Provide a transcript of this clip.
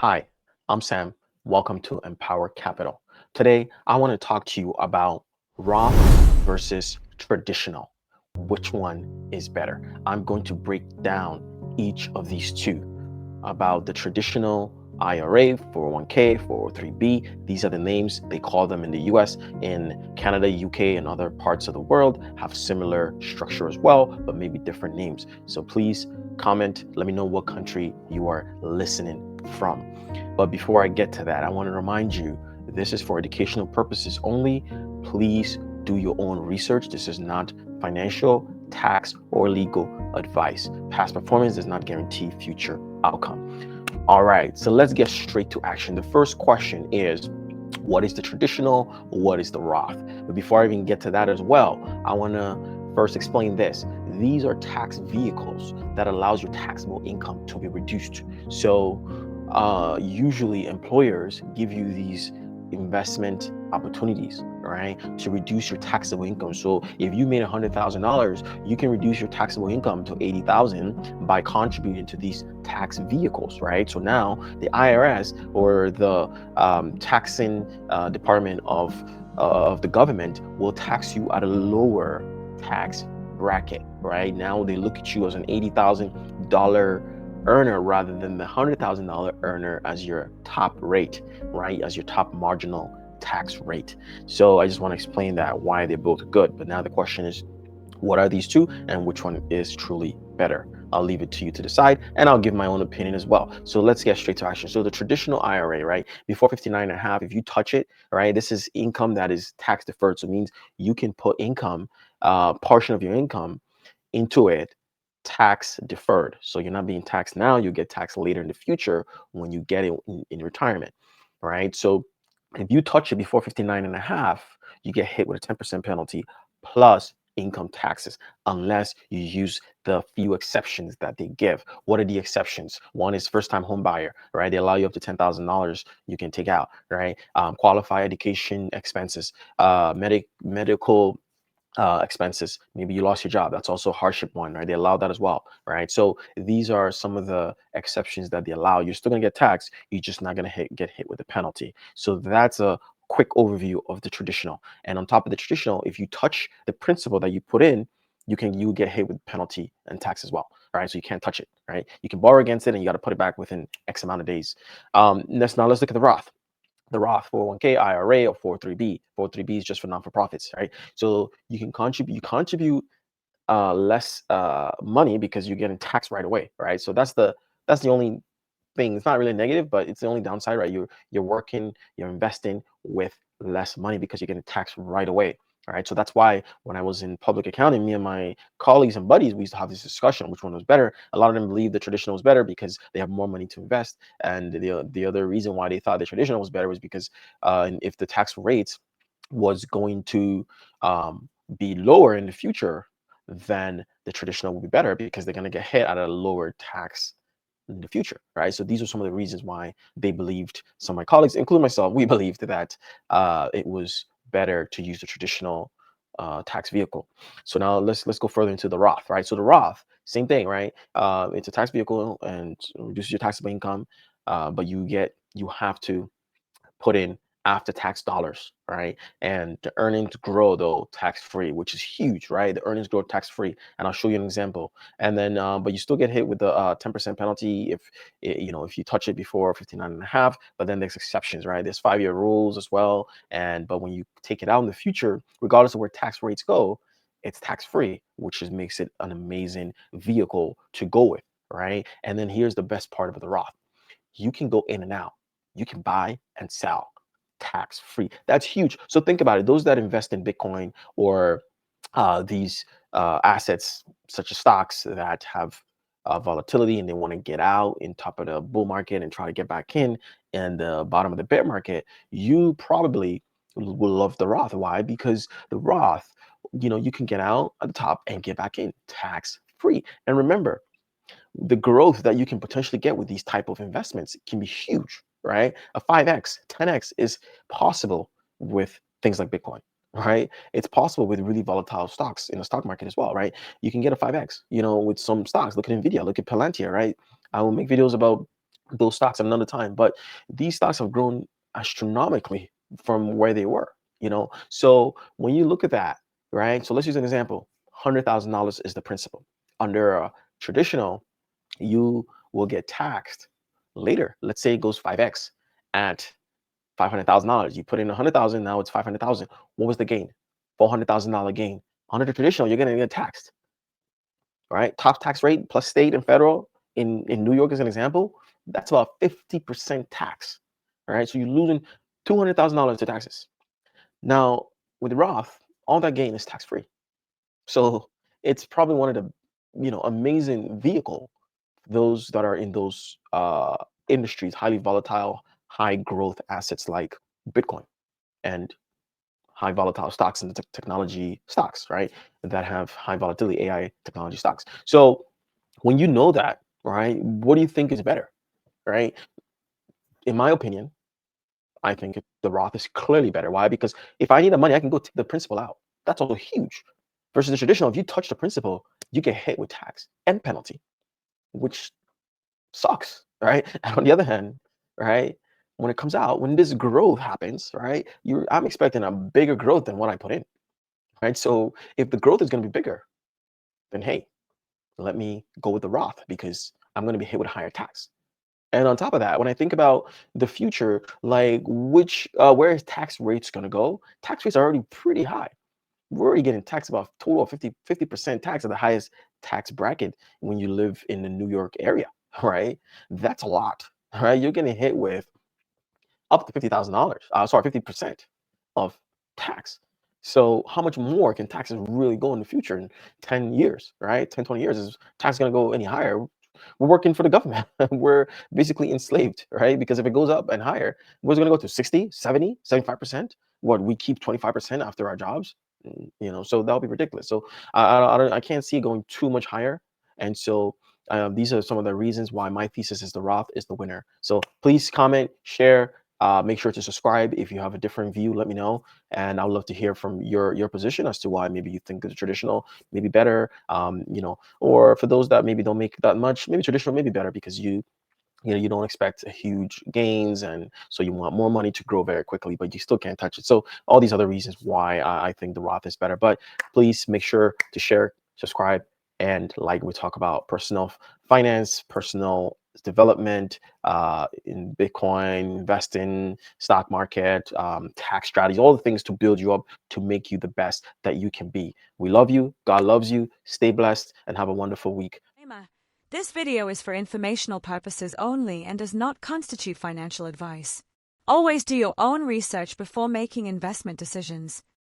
Hi, I'm Sam. Welcome to Empower Capital. Today, I want to talk to you about Roth versus traditional. Which one is better? I'm going to break down each of these two about the traditional IRA, 401k, 403b. These are the names they call them in the US. In Canada, UK, and other parts of the world have similar structure as well, but maybe different names. So please comment, let me know what country you are listening from. But before I get to that, I want to remind you this is for educational purposes only. Please do your own research. This is not financial, tax, or legal advice. Past performance does not guarantee future outcome. All right, so let's get straight to action. The first question is, what is the traditional? What is the Roth? But before I even get to that as well, I want to first explain this. These are tax vehicles that allows your taxable income to be reduced. So usually employers give you these investment opportunities, right, to reduce your taxable income. So if you made $100,000, you can reduce your taxable income to 80,000 by contributing to these tax vehicles, right? So now the IRS, or the taxing department of the government, will tax you at a lower tax bracket, right? Now they look at you as an $80,000 earner rather than the $100,000 earner as your top rate, right? As your top marginal tax rate. So I just want to explain that why they're both good. But now the question is, what are these two and which one is truly better? I'll leave it to you to decide, and I'll give my own opinion as well. So let's get straight to action. So the traditional IRA, right, before 59 and a half, if you touch it, right, this is income that is tax deferred. So it means you can put income, portion of your income into it, tax deferred. So you're not being taxed now, you get taxed later in the future when you get it in retirement, right? So if you touch it before 59 and a half, you get hit with a 10% penalty plus income taxes, unless you use the few exceptions that they give. What are the exceptions? One is first time home buyer, right? They allow you up to $10,000 you can take out, right? Qualified education expenses, medical expenses. Maybe you lost your job. That's also a hardship one, right? They allow that as well, right? So these are some of the exceptions that they allow. You're still gonna get taxed. You're just not gonna get hit with a penalty. So that's a quick overview of the traditional. And on top of the traditional, if you touch the principal that you put in, you get hit with penalty and tax as well, right? So you can't touch it, right? You can borrow against it and you got to put it back within X amount of days. Let's look at the Roth. The Roth 401k, IRA, or 403b. 403b is just for non-for-profits, right? So you contribute less money because you're getting taxed right away, right? So that's the only thing. It's not really negative, but it's the only downside, right? You're working, you're investing with less money because you're getting taxed right away. All right. So that's why when I was in public accounting, me and my colleagues and buddies, we used to have this discussion, which one was better. A lot of them believe the traditional was better because they have more money to invest. And the other reason why they thought the traditional was better was because if the tax rates was going to be lower in the future, then the traditional will be better because they're going to get hit at a lower tax in the future, right? So these are some of the reasons why they believed, some of my colleagues, including myself, we believed that it was better to use the traditional tax vehicle. So now let's go further into the Roth, right? So the Roth, same thing, right? It's a tax vehicle and reduces your taxable income, but you have to put in after tax dollars, right? And the earnings grow though tax free, which is huge, right? The earnings grow tax free, and I'll show you an example. And then, but you still get hit with the 10% penalty if if you touch it before 59 and a half. But then there's exceptions, right? There's 5-year rules as well. But when you take it out in the future, regardless of where tax rates go, it's tax free, which just makes it an amazing vehicle to go with, right? And then here's the best part of the Roth: you can go in and out. You can buy and sell tax free. That's huge. So think about it. Those that invest in Bitcoin or these assets, such as stocks that have volatility, and they want to get out in top of the bull market and try to get back in the bottom of the bear market, you probably will love the Roth. Why? Because the Roth, you can get out at the top and get back in tax free. And remember, the growth that you can potentially get with these type of investments can be huge, right? A 5x, 10x is possible with things like Bitcoin, right? It's possible with really volatile stocks in the stock market as well, right? You can get a 5x, with some stocks. Look at Nvidia, look at Palantir, right? I will make videos about those stocks at another time. But these stocks have grown astronomically from where they were, So when you look at that, right? So let's use an example. $100,000 is the principal. Under a traditional, you will get taxed later. Let's say it goes 5x at $500,000. You put in 100,000, now it's 500,000. What was the gain? $400,000 gain. Under the traditional, you're gonna get taxed, right? Top tax rate plus state and federal in New York as an example, that's about 50% tax. All right. So you're losing $200,000 to taxes. Now with Roth, all that gain is tax free. So it's probably one of the amazing vehicle those that are in those industries, highly volatile, high growth assets like Bitcoin and high volatile stocks and technology stocks, right? That have high volatility AI technology stocks. So when you know that, right, what do you think is better, right? In my opinion, I think the Roth is clearly better. Why? Because if I need the money, I can go take the principal out. That's also huge. Versus the traditional, if you touch the principal, you get hit with tax and penalty, which sucks, right? And on the other hand, right, when it comes out, when this growth happens, right, I'm expecting a bigger growth than what I put in, right? So if the growth is going to be bigger, then hey, let me go with the Roth because I'm going to be hit with a higher tax. And on top of that, when I think about the future, like where is tax rates going to go? Tax rates are already pretty high. We're already getting taxed about total of 50% tax at the highest tax bracket when you live in the New York area, right? That's a lot, right? You're getting hit with up to $50,000. Sorry, 50% of tax. So how much more can taxes really go in the future in 10 years, right? 10, 20 years, is tax going to go any higher? We're working for the government. We're basically enslaved, right? Because if it goes up and higher, what's going to go to 60, 70, 75%? What, we keep 25% after our jobs? So that'll be ridiculous. So I can't see it going too much higher. And so these are some of the reasons why my thesis is the Roth is the winner. So please comment, share, make sure to subscribe. If you have a different view, let me know. And I'd love to hear from your position as to why maybe you think the traditional may be better, or for those that maybe don't make that much, maybe traditional may be better because you don't expect huge gains, and so you want more money to grow very quickly, but you still can't touch it. So all these other reasons why I think the Roth is better. But please make sure to share, subscribe, and like we talk about personal finance, personal development, in Bitcoin, investing, stock market, tax strategies, all the things to build you up to make you the best that you can be. We love you. God loves you. Stay blessed and have a wonderful week. This video is for informational purposes only and does not constitute financial advice. Always do your own research before making investment decisions.